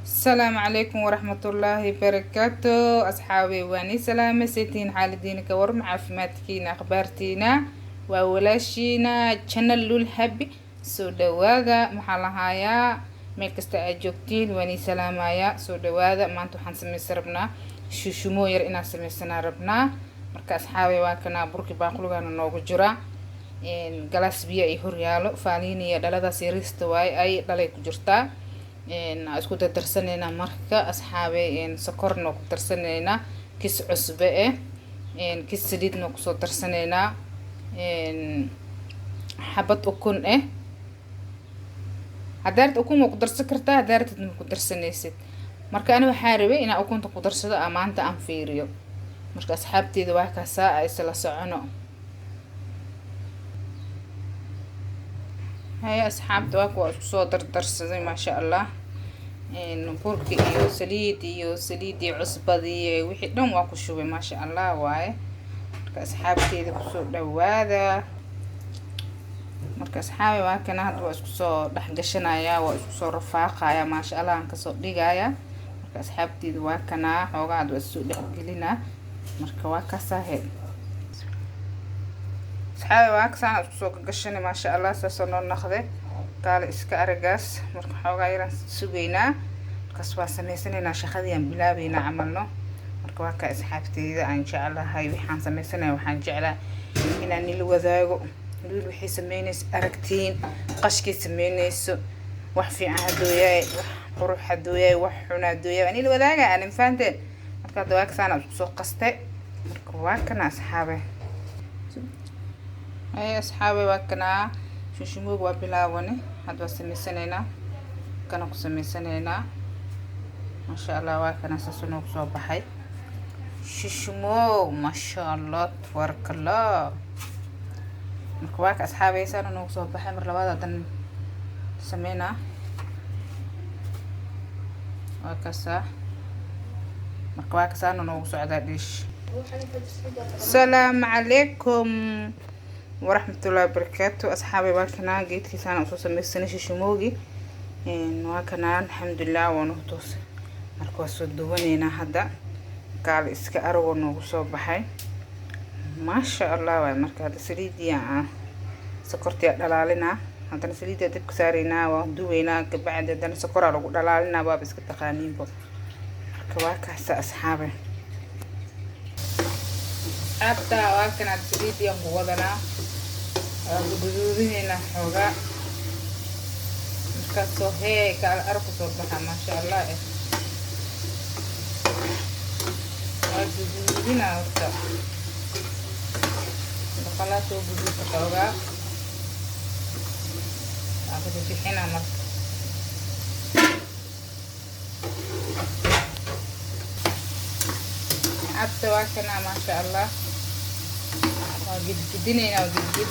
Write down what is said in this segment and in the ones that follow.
السلام عليكم ورحمة الله وبركاته أصحابي واني سلامة سيتين حالدين كورم عافماتكينا أخبارتينا وولاشينا channel لول هبي سو دوادا محلهايا meel kasta aad joogtiin waani salaamaya soo dhawaada maanta waxaan samaysan rabnaa shushumo yar inaan samaysanaa rabnaa marka asxaabay waa kana burki baaqulugana noogu jira galaas biyo ay hor yaalo faaniiniya dhaladaas yarista waay ay dhalay ku jirtaa isku dardarsanayna marka asxaabay sokorna ku darsanayna kis cusbe kis saliidna ku soo darsanayna xabad ukun hadaad ukun ku darsan kartaa hadaad ma ku darsanaysid marka ani waxaa rabay inaan ukunta ku darsado maanta aan fiiriyo marka asxaabteeda waa kaasa ay isla socono هاي أصحاب دواك وأسكسو درسي ما شاء الله burki iyo saliidi cusbadii wixii dhan waa ku shubay ma sha Allah waaye marka asxaabteeda ku soo dhawaada marka asxaabi waa kana hadda waa isku soo dhax gashanaya waa isku soo rafaaqaya ma sha Allah aan ka soo dhigaya marka asxaabteeda waa kana xoogaa hadda waa soo dhax gelina marka waa ka saaheed asxaabi waa ka saan isku soo gashanay ma sha Allah saasoo noo naqday قال إسك أرجاس مرك حوجا يران سوينا كسبة سميسنا شخذي أم بلابينا عملنا مرك واقع إسحابتي إذا إن شاء الله هاي وحن سميسنا وحن جعله إن نيلو ذاقو نيلو وحي سمينيس أركتين قشكي سمينيس وحفي عهدويا وروح عهدويا وحنا عهدويا نيلو ذاقة أنا مفهمت مرك دواك سنة سوق قستة مرك واقعنا أصحابه أي أصحابي واقعنا shushumoog waa bilaawani hadda sameysanaynaa kana ku sameysanaynaa ma sha Allah waa kana sasoo ku soo baxay shushumoog ma sha Allah tabarakallah marka waa ka asxaabaysan inuu soo baxay mar labaad hadan sameynaa waa kaasa marka waa kaasa inuu socdaa dish السلام عليكم ورحمة الله وبركاته أصحابي واكنا جيت كيسان أصوصا ميساني شموغي واكنا الحمد لله ونهتوس مركو سودوانينا هدا قال إسكا أرغو نوغسو بحي ما شاء الله واي مركا هدا سليدي سكرتي دلالنا هدا سليدي دبك سارينا ودوينا كبعد هدا سكرا لغو دلالنا باب إسكا تقانين بو مركا واكا أصحابي حتى واكنا سليدي ينقوضنا guduudinayna xoogaa markaasoo kala arku soo baxa ma sha Allah waa guduudina horta dhaqalaasoo guduudka xoogaa aan ku bixina marka abta waa kana ma sha Allah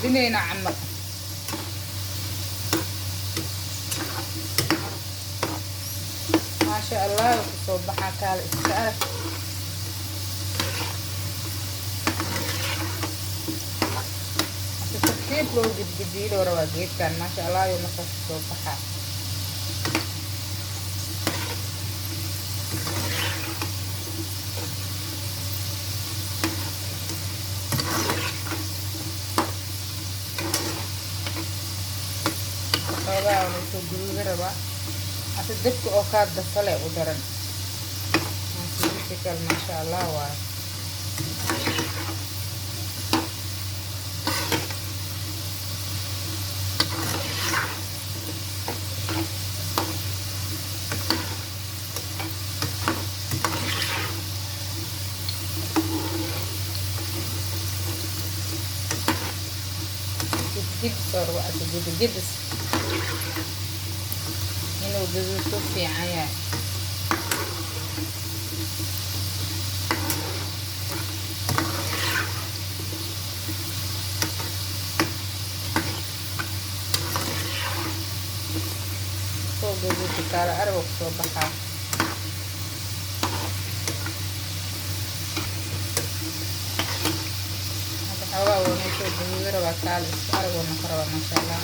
جدينا عمر ما شاء الله صبحها كال استعرف كيف لو جديد ورا جديد كان ما شاء الله يوم صبحها waa soo guduuda raba asa dabka oo ka dafale u daran ma sha Allah waa جد صار وقت جد إنه جزء في عيا فوق جزء في كارا أروح صباحا هذا حوا ونشوف جزء ربع ثالث أروح نقرأ ما شاء الله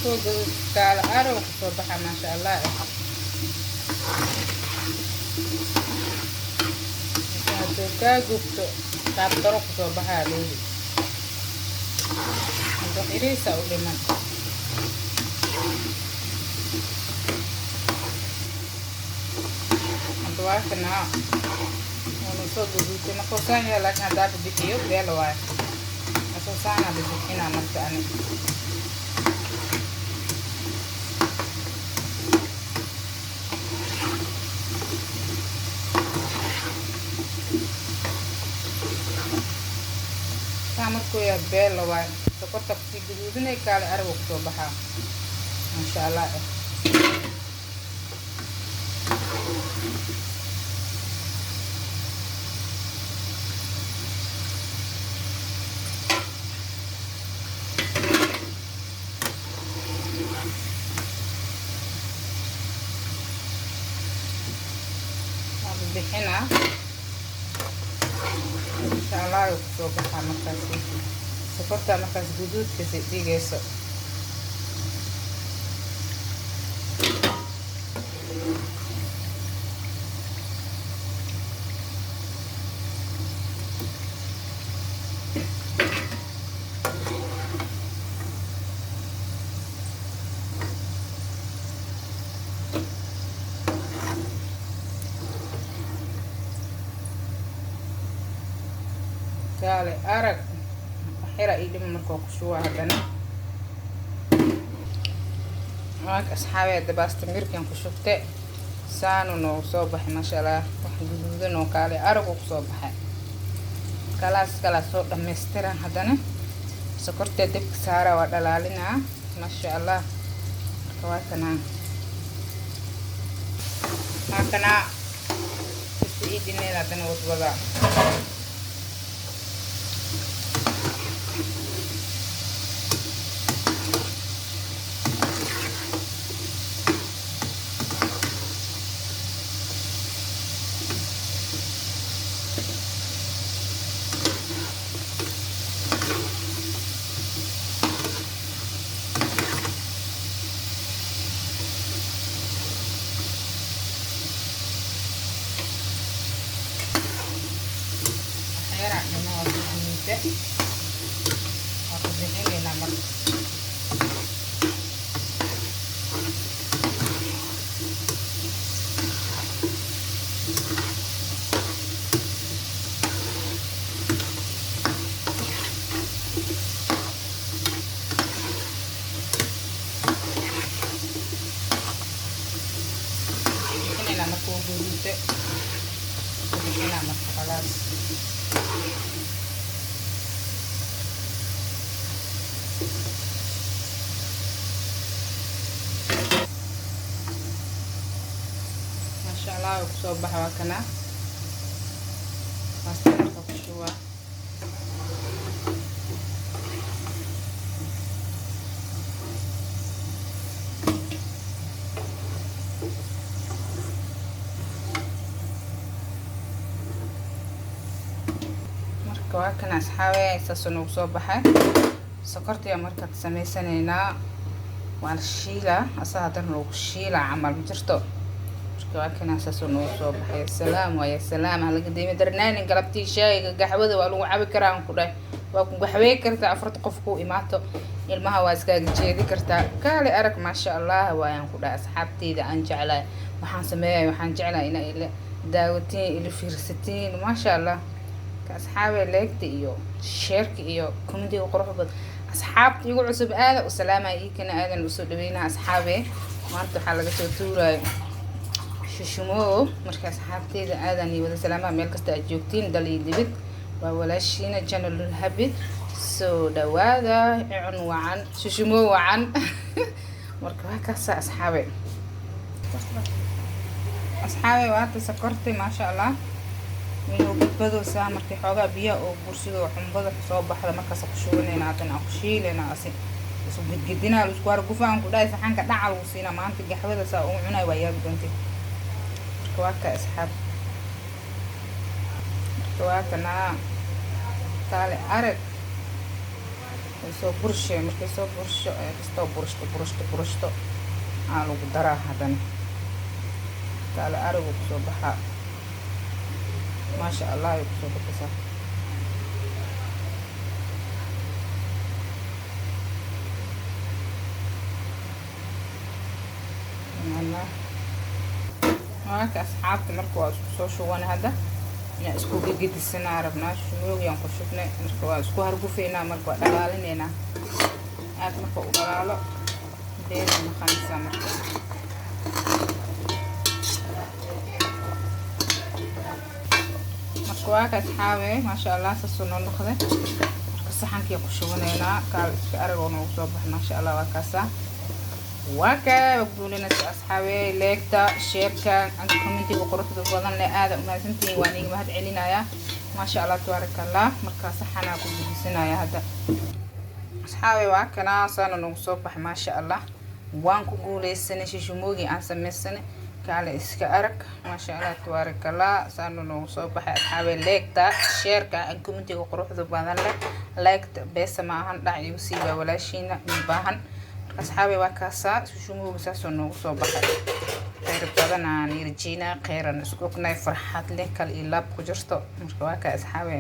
soo gudub kaala arag kusoo baxa maasha allah haduu kaa gubto qaab daro kusoo baxaa loodi haduu xiriisa u dhiman haduu waakanaa unu soo gudubtay markuu saan yahay laakiin haddaa bibixiyo beelo waayo asoo saanaa bibixinaa marka ani markuu yahay beelo waayo sokorta kusii guduudinay kaale arag kusoo baxaa maasha allah bixina insha allah kusoo baxaa markaas sokorta markaas guduudka si dhigayso kaale arag xira ii dhima markuu ku shubo haddana maak asxaabeeda baasta mirkan ku shubte saanu noogu soo baxay maasha allah wax guduudan oo kaale arag uu kusoo baxay kalaas soo dhammaystiran haddana sokortee dabka saara waa dhalaalinaa maasha allah marka waa kanaa kasta ii dhineen haddana wadwadaa خلاص ما شاء الله وكسو بحوا كنا ماستر كشوا وكان أصحابي ساسون وصوبها سكرت يا مركز سميسانينا وعلى الشيلة أصلا نروح الشيلة عمل بجرتو وكان ساسون وصوبها يا سلام ويا سلام على قديمة درناني قلبتي شاي قحوة والو عبي كرام كله وكم قحوة كرتا أفرط قفكو إماتو ilmaha waa iska jeedi kartaa kaali arag ma sha Allah waan ku dhaas xabtida aan jeclaa waxaan sameeyay waxaan jeclaa inay ila daawatiin ila fiirsatiin ma sha Allah ka asxaabe leegta iyo sheerka iyo kumdi qurux bad asxaabta igu cusub aad u salaama iikana aadan u soo dhaweynaa asxaabe maanta waxa laga soo tuuray shishumo marka asxaabtida aadan iyo wada salaama meel kasta aad joogtiin dalii dibid waa walaashiina Channel Happy soo dhawaada cun wacan shishumo wacan marka waa kaasa asxaabe waata sakortay ma sha Allah inuu badbado saa markii xoogaa biyo oo bursido xunbada soo baxda markaas ku shubanayna hadana ku shiileena asi isu gidgidina isku war gufaan ku dhaay saxanka dhacal uu siina maanta gaxwada saa uu cunay waa yar doonti marka waa ka asxaab marka waa kana taale arag soo burshe markay soo bursho kastoo burshto aan lagu daraa haddana kaale arigu kusoo baxaa maasha allah ay kusoo baxaysaa marka asxaabta marka waa isku soo shuban hadda ina isku gedisanaa rabnaa shumooyaan ku shubnay marka waa isku hargufeynaa marka waa dhalaalinaynaa aad marka u dhalaalo beena maqanaysaa marka waa ka asxaabe maasha allah saasoo noo noqday marka saxankii ku shubanaynaa kaal iska aragoo noogu soo bax maasha allah waa kaasaa waa kaa waqduulinaysa asxaabe leegta sheerka anta commentiga quruxda badan leh aada umahadsantihiin waan iga mahad celinayaa maasha allah tabaarakallah markaa saxanaa ku gudisanayaa hadda asxaabe waa kanaa saana noogu soo bax maasha allah waan ku guuleysanay shishumoogi aan samaysanay kaale iska arag maasha allah tabaarakallah saana noogu soo baxay asxaabe leegta sheerka aan commentiga quruxda badan leh leegta beesa maahan dhac igu sii waa walaashiina baahan asxaabe waa kaasaa shishumoogi saasoo noogu soo baxay khayr badan aan irjiina khayran isku ognahay farxad leh kal iyo laab ku jirto marka waa kaa asxaabe